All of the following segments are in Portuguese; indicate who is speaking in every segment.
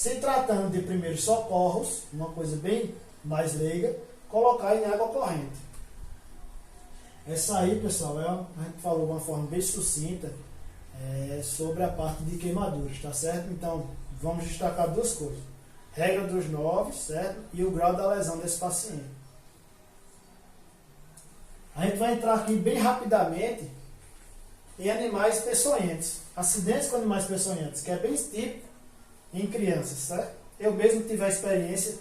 Speaker 1: Se tratando de primeiros socorros, uma coisa bem mais leiga, colocar em água corrente. Essa aí, pessoal, a gente falou de uma forma bem sucinta sobre a parte de queimaduras, tá certo? Então, vamos destacar duas coisas. Regra dos 9, certo? E o grau da lesão desse paciente. A gente vai entrar aqui bem rapidamente em animais peçonhentos. Acidentes com animais peçonhentos, que é bem típico em crianças, certo? Eu mesmo tive a experiência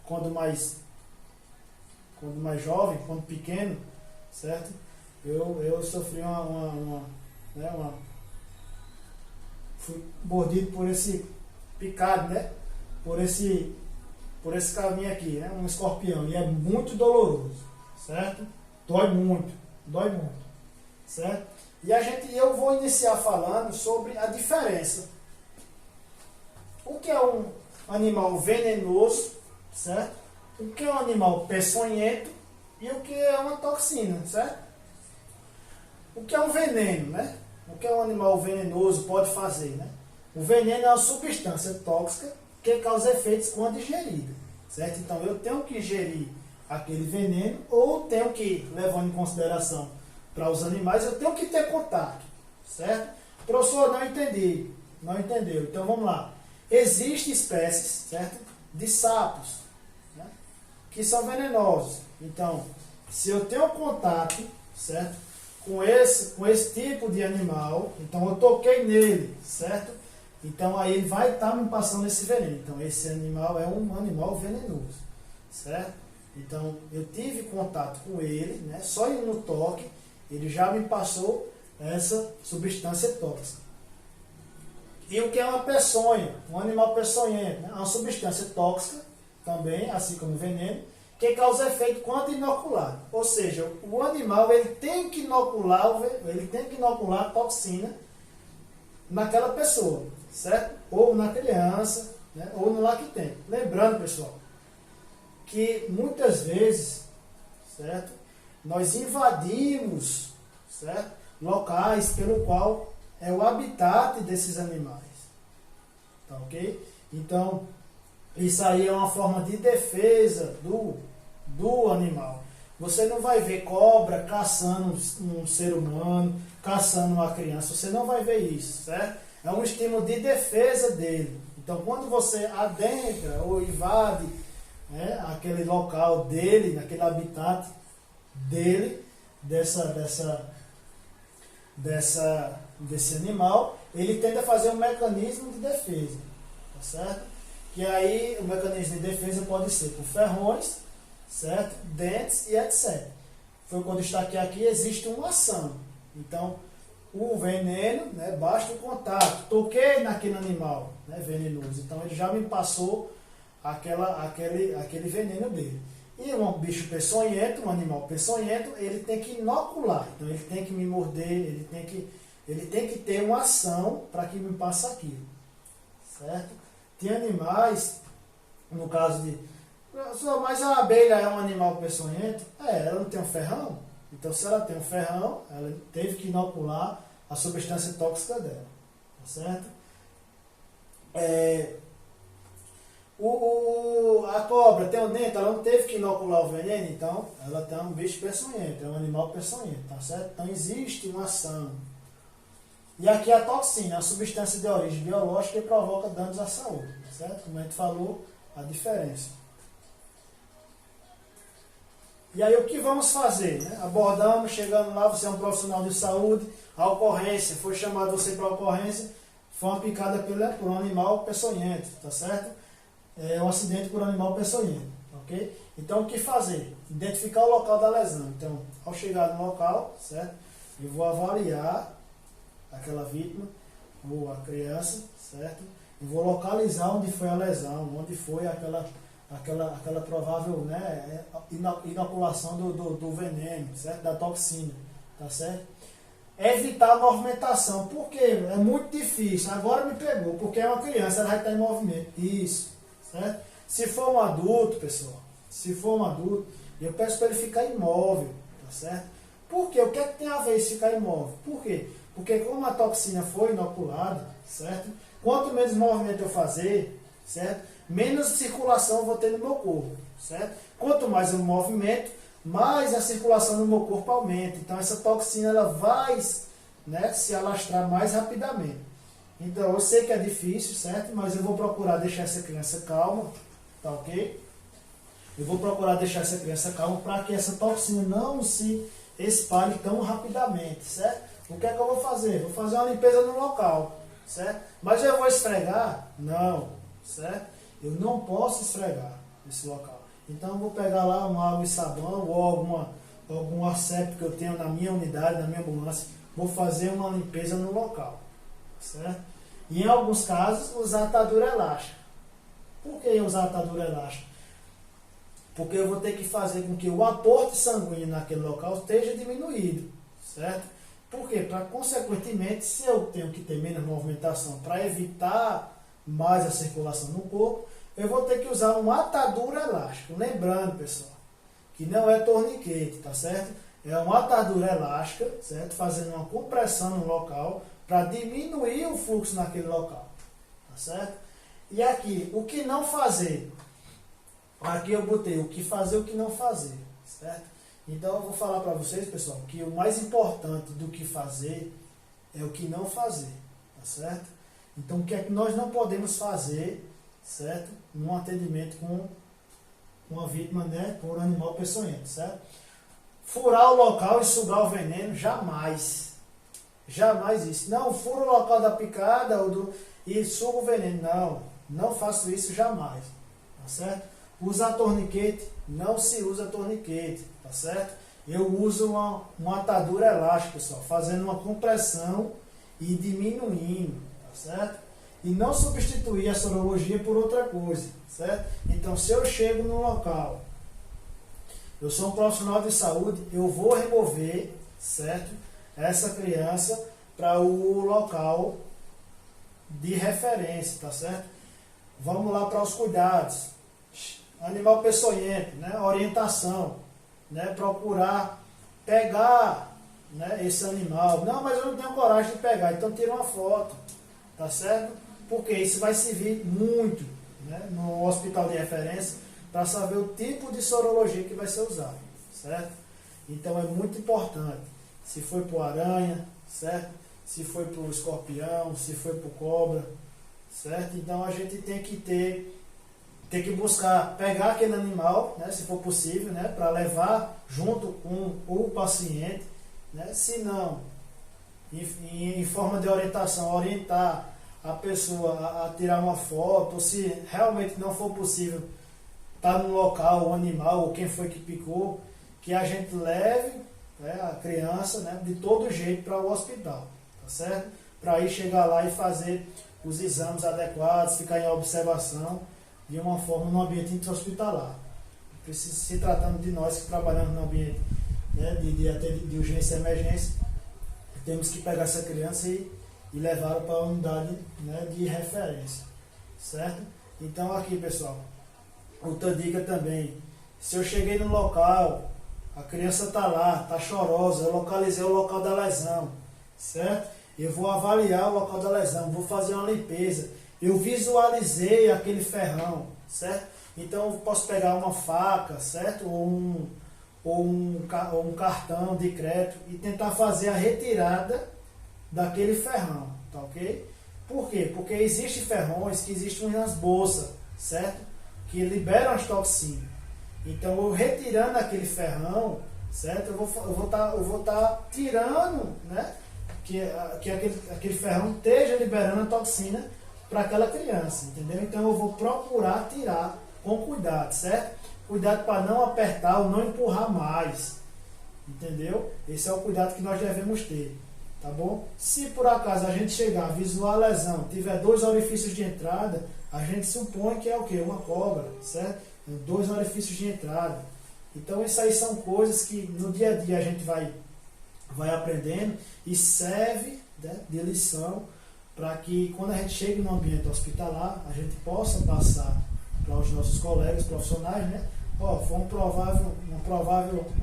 Speaker 1: quando mais jovem, quando pequeno, certo? Eu sofri fui mordido por esse picado, né? Por esse caminho aqui, né? Um escorpião, e é muito doloroso, certo? Dói muito, certo? E eu vou iniciar falando sobre a diferença. O que é um animal venenoso, certo? O que é um animal peçonhento e o que é uma toxina, certo? O que é um veneno, né? O que é um animal venenoso pode fazer, né? O veneno é uma substância tóxica que causa efeitos quando ingerida, certo? Então eu tenho que ingerir aquele veneno ou tenho que, levando em consideração para os animais, eu tenho que ter contato, certo? Professor, não entendi, não entendeu. Então vamos lá. Existem espécies, certo? De sapos, né? Que são venenosos. Então, se eu tenho contato, certo? Com esse tipo de animal, então eu toquei nele, certo? Então aí ele vai estar me passando esse veneno. Então esse animal é um animal venenoso, certo? Então eu tive contato com ele, né? Só indo no toque, ele já me passou essa substância tóxica. E o que é uma peçonha? Um animal peçonhento, né? É uma substância tóxica, também, assim como o veneno, que causa efeito quando inoculado. Ou seja, o animal ele tem que inocular a toxina naquela pessoa, certo? Ou na criança, né? Ou no lactente. Lembrando, pessoal, que muitas vezes, certo? Nós invadimos, certo? Locais pelo qual é o habitat desses animais. Tá ok? Então, isso aí é uma forma de defesa do animal. Você não vai ver cobra caçando um ser humano, caçando uma criança. Você não vai ver isso, certo? É um estímulo de defesa dele. Então, quando você adentra ou invade, né, aquele local dele, aquele habitat dele, desse animal, ele tende a fazer um mecanismo de defesa, tá certo? Que aí o mecanismo de defesa pode ser por ferrões, certo? Dentes e etc. Foi quando eu destaquei aqui, existe uma ação. Então, o veneno, né, basta o contato. Toquei naquele animal, né, venenoso. Então, ele já me passou aquele veneno dele. E um bicho peçonhento, um animal peçonhento, ele tem que inocular. Então, ele tem que me morder, ele tem que ter uma ação para que me passe aquilo, certo? Tem animais, no caso de... Mas a abelha é um animal peçonhento? Ela não tem um ferrão? Então, se ela tem um ferrão, ela teve que inocular a substância tóxica dela, tá certo? A cobra tem um dente, ela não teve que inocular o veneno, então ela tem um bicho peçonhento, é um animal peçonhento, tá certo? Então, existe uma ação. E aqui a toxina, a substância de origem biológica que provoca danos à saúde, tá certo? Como a gente falou, a diferença. E aí o que vamos fazer? Né? Abordamos, chegando lá, você é um profissional de saúde, a ocorrência, foi chamado você para a ocorrência, foi uma picada por um animal peçonhento, tá certo? É um acidente por animal peçonhento, ok? Então o que fazer? Identificar o local da lesão. Então, ao chegar no local, certo? Eu vou avaliar aquela vítima, ou a criança, certo? Eu vou localizar onde foi a lesão, onde foi aquela provável, né, inoculação do veneno, certo? Da toxina, tá certo? Evitar a movimentação, porque é muito difícil, agora me pegou, porque é uma criança, ela vai estar em movimento, isso, certo? Se for um adulto, pessoal, eu peço para ele ficar imóvel, tá certo? Por quê? O que é que tem a ver isso ficar imóvel? Por quê? Porque como a toxina foi inoculada, certo? Quanto menos movimento eu fazer, certo? Menos circulação eu vou ter no meu corpo, certo? Quanto mais eu movimento, mais a circulação no meu corpo aumenta. Então essa toxina ela vai, né, se alastrar mais rapidamente. Então eu sei que é difícil, certo? Mas eu vou procurar deixar essa criança calma, tá ok? Eu vou procurar deixar essa criança calma para que essa toxina não se espalhe tão rapidamente, certo? O que é que eu vou fazer? Vou fazer uma limpeza no local, certo? Mas eu vou esfregar? Não, certo? Eu não posso esfregar esse local. Então eu vou pegar lá uma água e sabão ou algum asséptico que eu tenho na minha unidade, na minha ambulância, vou fazer uma limpeza no local, certo? E em alguns casos usar atadura elástica. Por que usar atadura elástica? Porque eu vou ter que fazer com que o aporte sanguíneo naquele local esteja diminuído, certo? Por quê? Para, consequentemente, se eu tenho que ter menos movimentação para evitar mais a circulação no corpo, eu vou ter que usar uma atadura elástica. Lembrando, pessoal, que não é torniquete, tá certo? É uma atadura elástica, certo? Fazendo uma compressão no local para diminuir o fluxo naquele local, tá certo? E aqui, o que não fazer? Aqui eu botei o que fazer e o que não fazer, certo? Então eu vou falar para vocês, pessoal, que o mais importante do que fazer é o que não fazer, tá certo? Então o que é que nós não podemos fazer, certo? Num atendimento com uma vítima, né, por animal peçonhento, certo? Furar o local e sugar o veneno, jamais. Jamais isso. Não, fura o local da picada e suga o veneno. Não, não faço isso jamais, tá certo? Usar torniquete, não se usa torniquete, tá certo? Eu uso uma atadura elástica, pessoal, fazendo uma compressão e diminuindo, tá certo? E não substituir a sorologia por outra coisa, certo? Então, se eu chego no local, eu sou um profissional de saúde, eu vou remover, certo? Essa criança para o local de referência, tá certo? Vamos lá para os cuidados. Animal peçonhento, né? Orientação, né? Procurar pegar, né, esse animal. Não, mas eu não tenho coragem de pegar, então tira uma foto, tá certo? Porque isso vai servir muito, né, no hospital de referência para saber o tipo de sorologia que vai ser usado, certo? Então é muito importante. Se foi para o aranha, certo? Se foi para o escorpião, se foi para o cobra, certo? Então a gente tem que buscar pegar aquele animal, né, se for possível, né, para levar junto com o paciente, né, se não, em forma de orientação, orientar a pessoa a tirar uma foto, ou se realmente não for possível estar no local, o animal, ou quem foi que picou, que a gente leve, né, a criança, né, de todo jeito para o hospital, tá certo? Para ir chegar lá e fazer os exames adequados, ficar em observação de uma forma no ambiente intra-hospitalar. Se tratando de nós que trabalhamos no ambiente, né, de urgência e emergência, temos que pegar essa criança e levá-la para a unidade, né, de referência, certo? Então aqui, pessoal, outra dica também, se eu cheguei no local, a criança está lá, está chorosa, eu localizei o local da lesão, certo? Eu vou avaliar o local da lesão, vou fazer uma limpeza, eu visualizei aquele ferrão, certo? Então eu posso pegar uma faca, certo? Ou um cartão de crédito e tentar fazer a retirada daquele ferrão, tá ok? Por quê? Porque existem ferrões que existem nas bolsas, certo? Que liberam as toxinas. Então eu retirando aquele ferrão, certo? Eu vou tá tirando, né? Que aquele ferrão esteja liberando a toxina para aquela criança, entendeu? Então eu vou procurar tirar com cuidado, certo? Cuidado para não apertar ou não empurrar mais, entendeu? Esse é o cuidado que nós devemos ter, tá bom? Se por acaso a gente chegar, visualizar a lesão, tiver 2 orifícios de entrada, a gente supõe que é o quê? Uma cobra, certo? 2 orifícios de entrada. Então isso aí são coisas que no dia a dia a gente vai aprendendo e serve, né, de lição para que quando a gente chegue no ambiente hospitalar, a gente possa passar para os nossos colegas profissionais, né? Ó, foi um provável,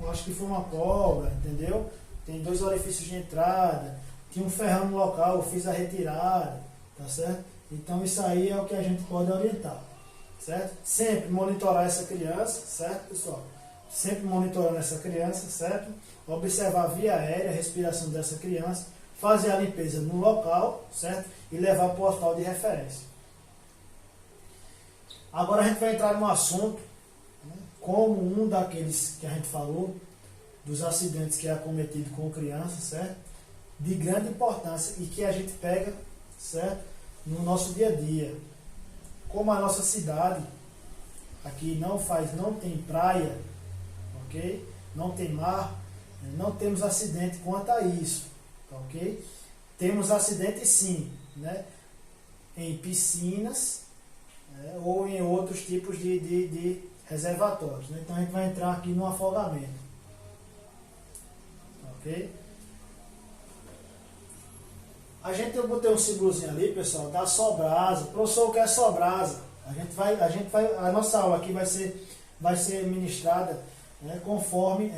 Speaker 1: acho que foi uma cobra, entendeu? Tem 2 orifícios de entrada, tinha um ferrão no local, eu fiz a retirada, tá certo? Então isso aí é o que a gente pode orientar, certo? Sempre monitorar essa criança, certo, pessoal? Sempre monitorando essa criança, certo? Observar a via aérea, a respiração dessa criança, fazer a limpeza no local, certo? E levar para o hospital de referência. Agora a gente vai entrar no assunto, né, como um daqueles que a gente falou, dos acidentes que é acometido com criança, certo? De grande importância e que a gente pega, certo? No nosso dia a dia. Como a nossa cidade aqui não tem praia, ok? Não tem mar, não temos acidente quanto a isso, ok? Temos acidente sim, né? Em piscinas, né? Ou em outros tipos de reservatórios, né? Então a gente vai entrar aqui no afogamento, ok? Eu botei um símbolozinho ali, pessoal, da Sobrasa. Professor, o que é Sobrasa? A nossa aula aqui vai ser ministrada, né, conforme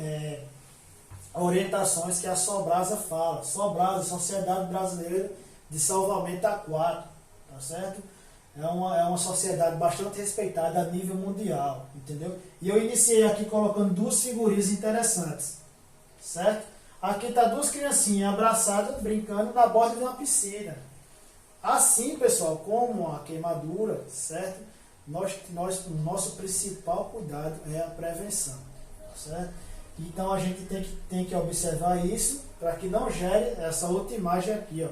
Speaker 1: orientações que a Sobrasa fala. Sobrasa, Sociedade Brasileira de Salvamento Aquático, tá certo? É uma sociedade bastante respeitada a nível mundial, entendeu? E eu iniciei aqui colocando duas figurinhas interessantes, certo? Aqui está duas criancinhas abraçadas, brincando na borda de uma piscina. Assim, pessoal, como a queimadura, certo? O nosso principal cuidado é a prevenção, certo? Então a gente tem que observar isso para que não gere essa outra imagem aqui, ó,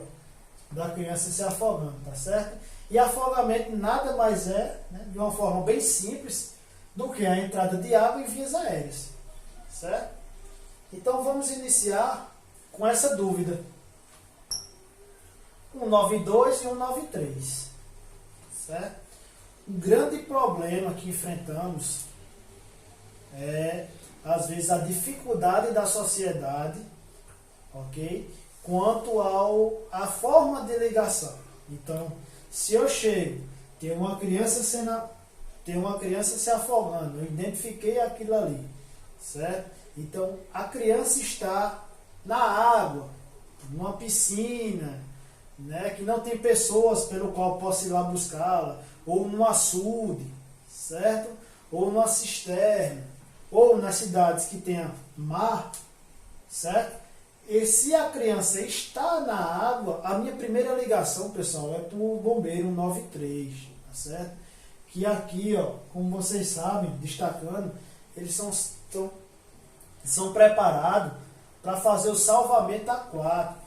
Speaker 1: da criança se afogando, tá certo? E afogamento nada mais é, né, de uma forma bem simples, do que a entrada de água em vias aéreas, certo? Então vamos iniciar com essa dúvida. 192 e 193. Certo? Um grande problema que enfrentamos é, às vezes, a dificuldade da sociedade, ok? Quanto à forma de ligação. Então, se eu chego, tem uma criança se afogando, eu identifiquei aquilo ali, certo? Então, a criança está na água, numa piscina, né, que não tem pessoas pelo qual eu posso ir lá buscá-la, ou num açude, certo? Ou numa cisterna, ou nas cidades que tenha mar, certo? E se a criança está na água, a minha primeira ligação, pessoal, é para o bombeiro 193, tá certo? Que aqui, ó, como vocês sabem, destacando, eles são preparados para fazer o salvamento aquático,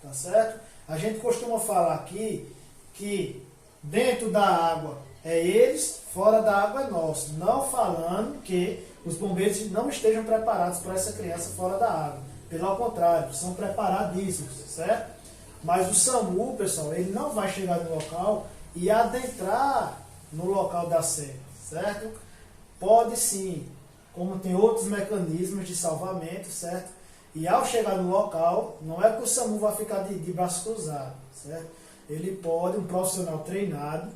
Speaker 1: tá certo? A gente costuma falar aqui que dentro da água é eles, fora da água é nós, não falando que os bombeiros não estejam preparados para essa criança fora da água. Pelo contrário, são preparadíssimos, certo? Mas o SAMU, pessoal, ele não vai chegar no local e adentrar no local da cena, certo? Pode sim, como tem outros mecanismos de salvamento, certo? E ao chegar no local, não é que o SAMU vai ficar de braço cruzado, certo? Ele pode, um profissional treinado,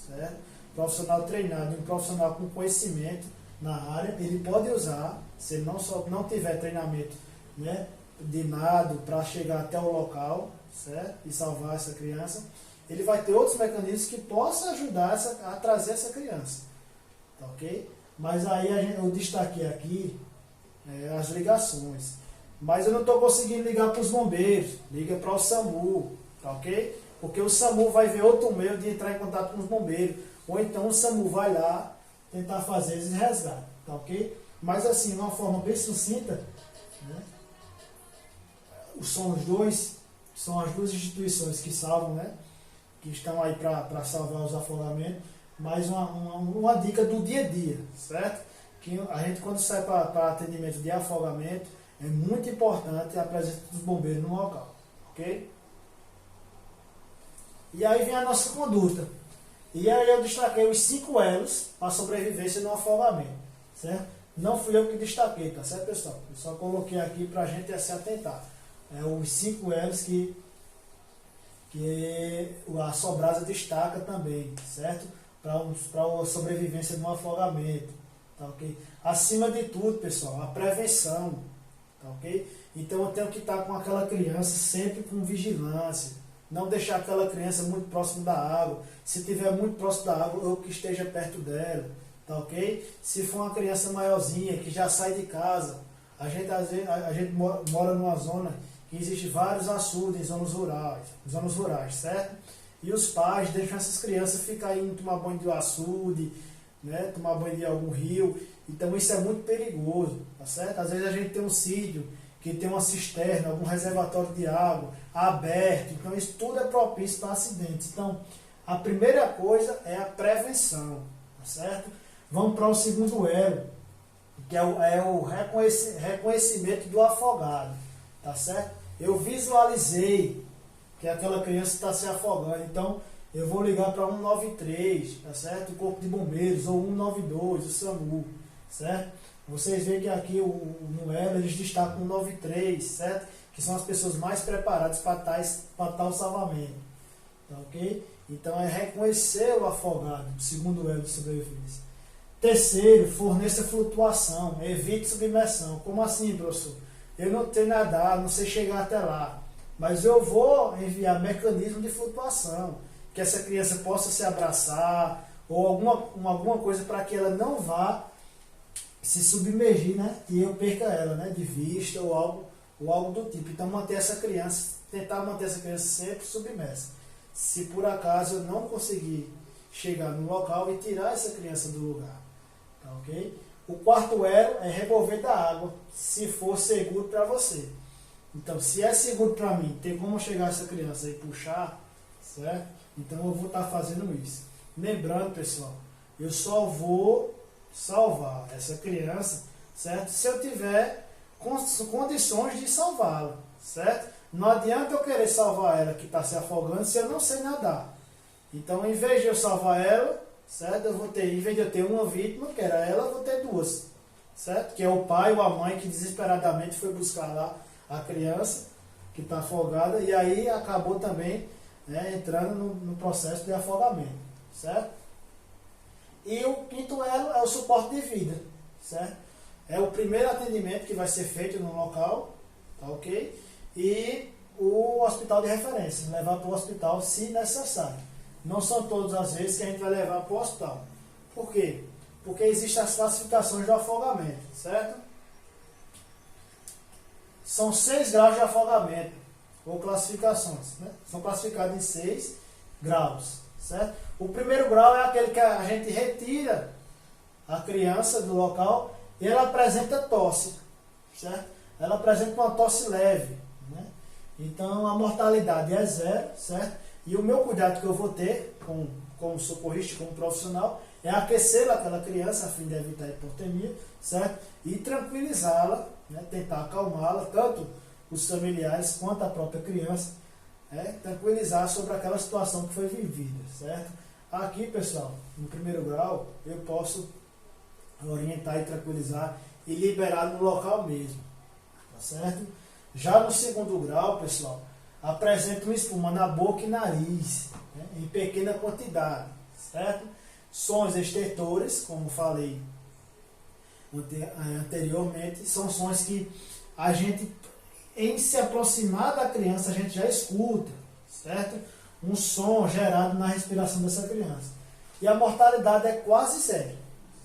Speaker 1: certo? Um profissional com conhecimento na área, ele pode usar, se ele não tiver treinamento, né, de nado para chegar até o local, certo? E salvar essa criança, ele vai ter outros mecanismos que possam ajudar a trazer essa criança, tá ok? Mas aí eu destaquei aqui as ligações. Mas eu não estou conseguindo ligar para os bombeiros. Liga para o SAMU, tá ok? Porque o SAMU vai ver outro meio de entrar em contato com os bombeiros. Ou então o SAMU vai lá tentar fazer esse resgate, tá ok? Mas assim, de uma forma bem sucinta, né? São as duas instituições que salvam, né? Que estão aí para salvar os afogamentos. Mais uma dica do dia a dia, certo? Que a gente, quando sai para atendimento de afogamento, é muito importante a presença dos bombeiros no local, ok? E aí vem a nossa conduta. E aí eu destaquei os 5 elos para a sobrevivência no afogamento, certo? Não fui eu que destaquei, tá certo, pessoal? Eu só coloquei aqui para a gente se atentar. Os 5 elos que a Sobrasa destaca também, certo? Para a sobrevivência no afogamento, tá ok? Acima de tudo, pessoal, a prevenção, tá ok? Então eu tenho que estar com aquela criança sempre com vigilância, não deixar aquela criança muito próximo da água. Se tiver muito próximo da água, ou que esteja perto dela, tá ok? Se for uma criança maiorzinha que já sai de casa, a gente mora numa zona que existe vários açudes em zonas rurais, certo? E os pais deixam essas crianças ficar indo tomar banho de açude, né? Tomar banho de algum rio. Então isso é muito perigoso, tá certo? Às vezes a gente tem um sítio que tem uma cisterna, algum reservatório de água aberto, então isso tudo é propício para acidentes. Então, a primeira coisa é a prevenção, tá certo? Vamos para o segundo elo, que é o reconhecimento do afogado, tá certo? Eu visualizei que aquela criança está se afogando, então eu vou ligar para 193, tá certo? O Corpo de Bombeiros, ou 192, o SAMU, certo? Vocês veem que aqui no elo eles destacam o 193, certo? Que são as pessoas mais preparadas para tal salvamento, tá ok? Então é reconhecer o afogado, segundo elo de sobrevivência. Terceiro, forneça flutuação, evite submersão. Como assim, professor? Eu não sei nadar, não sei chegar até lá, mas eu vou enviar mecanismo de flutuação, que essa criança possa se abraçar, ou alguma coisa para que ela não vá se submergir, né? E eu perca ela, né? De vista ou algo do tipo. Então tentar manter essa criança sempre submersa. Se por acaso eu não conseguir chegar no local e tirar essa criança do lugar, tá ok? O quarto elo é remover da água, se for seguro para você. Então, se é seguro para mim, tem como chegar essa criança e puxar, certo? Então eu vou estar fazendo isso. Lembrando, pessoal, eu só vou salvar essa criança, certo? Se eu tiver condições de salvá-la, certo? Não adianta eu querer salvar ela que está se afogando se eu não sei nadar. Então, em vez de eu salvar ela, certo? Em vez de eu ter uma vítima, que era ela, eu vou ter duas, certo? Que é o pai ou a mãe que desesperadamente foi buscar lá a criança que está afogada e aí acabou também, né, entrando no processo de afogamento, certo? E o quinto elo é o suporte de vida, certo? É o primeiro atendimento que vai ser feito no local, tá ok? E o hospital de referência, levar para o hospital se necessário. Não são todas as vezes que a gente vai levar para o hospital. Por quê? Porque existem as classificações do afogamento, certo? São 6 graus de afogamento, ou classificações, né? São classificados em 6 graus, certo? O primeiro grau é aquele que a gente retira a criança do local e ela apresenta tosse, certo? Ela apresenta uma tosse leve, né? Então a mortalidade é 0, certo? E o meu cuidado que eu vou ter como socorrista, como profissional, é aquecer aquela criança a fim de evitar hipotermia, certo? E tranquilizá-la, né? Tentar acalmá-la, tanto os familiares quanto a própria criança, tranquilizar sobre aquela situação que foi vivida, certo? Aqui, pessoal, no primeiro grau, eu posso orientar e tranquilizar e liberar no local mesmo, tá certo? Já no segundo grau, pessoal, apresenta uma espuma na boca e nariz, né, em pequena quantidade, certo? Sons estertores, como falei anteriormente, são sons que a gente, em se aproximar da criança, a gente já escuta, certo? Um som gerado na respiração dessa criança. E a mortalidade é quase 0,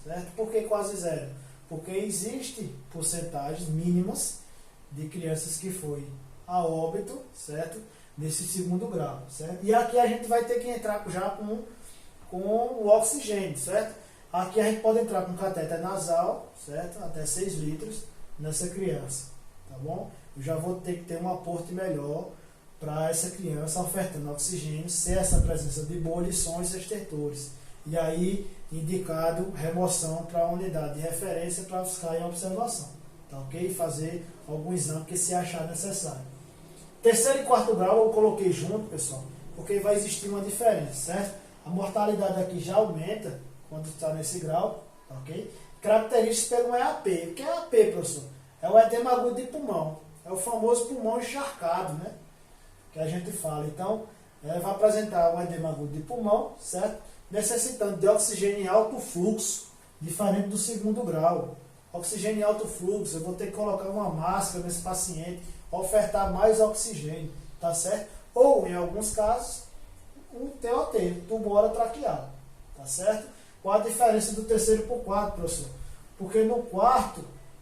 Speaker 1: certo? Por que quase 0? Porque existem porcentagens mínimas de crianças que foi a óbito, certo? Nesse segundo grau, certo? E aqui a gente vai ter que entrar já com o oxigênio, certo? Aqui a gente pode entrar com catéter nasal, certo? Até 6 litros nessa criança, tá bom? Eu já vou ter que ter um aporte melhor para essa criança ofertando oxigênio, sem essa presença de bolha e sons estertores. E aí, indicado remoção para a unidade de referência para ficar em observação, tá ok? Fazer algum exame que se achar necessário. Terceiro e quarto grau eu coloquei junto, pessoal, porque vai existir uma diferença, certo? A mortalidade aqui já aumenta quando está nesse grau, tá ok? Características pelo EAP. O que é EAP, professor? É o edema agudo de pulmão. É o famoso pulmão encharcado, né? Que a gente fala. Então, vai apresentar um edema agudo de pulmão, certo? Necessitando de oxigênio em alto fluxo, diferente do segundo grau. Oxigênio em alto fluxo, eu vou ter que colocar uma máscara nesse paciente, ofertar mais oxigênio, tá certo? ou, em alguns casos, um TOT, tubo orotraqueal, tá certo? Qual a diferença do terceiro para o quarto, professor? Porque no quarto,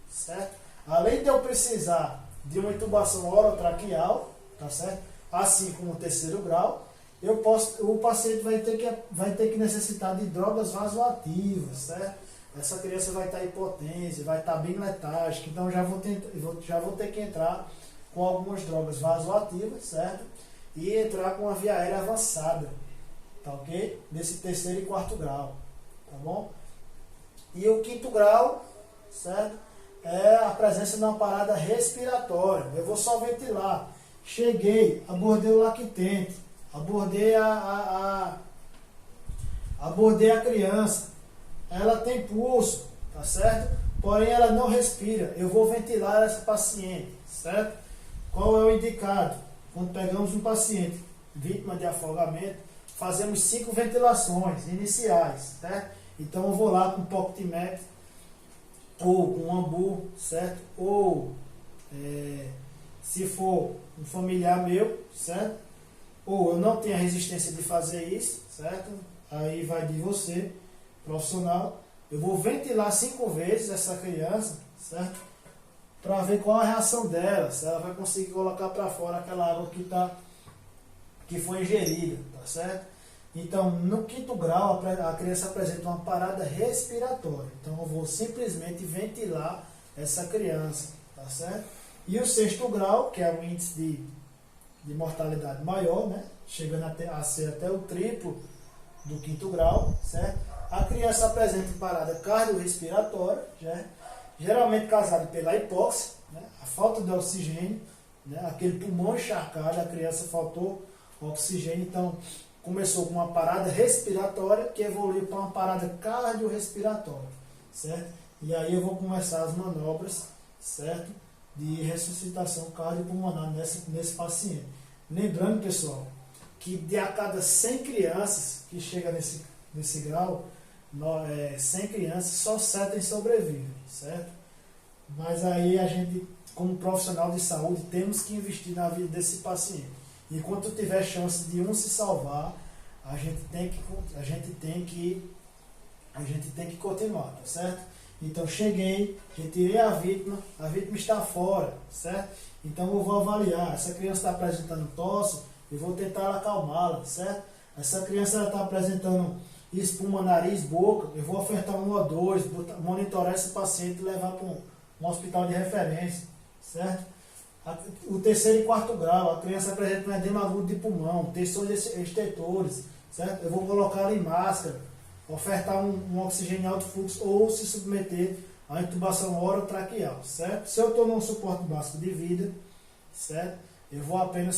Speaker 1: certo? Além de eu precisar de uma intubação orotraqueal, tá certo? Assim como o terceiro grau, o paciente vai ter que necessitar de drogas vasoativas, certo? Essa criança vai estar hipotência, vai estar bem letárgica, então já vou ter que entrar com algumas drogas vasoativas, certo? E entrar com a via aérea avançada, tá ok? Nesse terceiro e quarto grau, tá bom? E o quinto grau, certo? É a presença de uma parada respiratória. Eu vou só ventilar. Cheguei, abordei o lactente, abordei abordei a criança. Ela tem pulso, tá certo? Porém ela não respira. Eu vou ventilar essa paciente, certo? Qual é o indicado? Quando pegamos um paciente vítima de afogamento, fazemos 5 ventilações iniciais, certo? Então eu vou lá com PocketMap ou com Ambu, certo? Ou se for um familiar meu, certo? Ou eu não tenho a resistência de fazer isso, certo? Aí vai de você, profissional. Eu vou ventilar 5 vezes essa criança, certo? Para ver qual a reação dela, se ela vai conseguir colocar para fora aquela água que foi ingerida, tá certo? Então, no quinto grau, a criança apresenta uma parada respiratória. Então, eu vou simplesmente ventilar essa criança, tá certo? E o sexto grau, que é um índice de mortalidade maior, né? Chegando a ser até o triplo do quinto grau, certo? A criança apresenta parada cardiorrespiratória, geralmente causada pela hipóxia, né? A falta de oxigênio, né? Aquele pulmão encharcado, a criança faltou oxigênio, então começou com uma parada respiratória que evoluiu para uma parada cardiorrespiratória, certo? E aí eu vou começar as manobras, certo? De ressuscitação cardiopulmonar nesse paciente. Lembrando, pessoal, que de a cada 100 crianças que chegam nesse grau, 100 crianças, só 7 sobrevivem, certo? Mas aí a gente, como profissional de saúde, temos que investir na vida desse paciente. Enquanto tiver chance de um se salvar, a gente tem que continuar, tá certo? Então cheguei, retirei a vítima está fora, certo? Então eu vou avaliar, essa criança está apresentando tosse, eu vou tentar acalmá-la, certo? Essa criança está apresentando espuma, nariz, boca, eu vou ofertar 1 ou 2, monitorar esse paciente e levar para um hospital de referência, certo? O terceiro e quarto grau, a criança apresenta um edema agudo de pulmão, tensões estertores, certo? Eu vou colocar ela em máscara, ofertar um oxigênio em alto fluxo ou se submeter à intubação orotraqueal, certo? Se eu estou num suporte básico de vida, certo? Eu vou apenas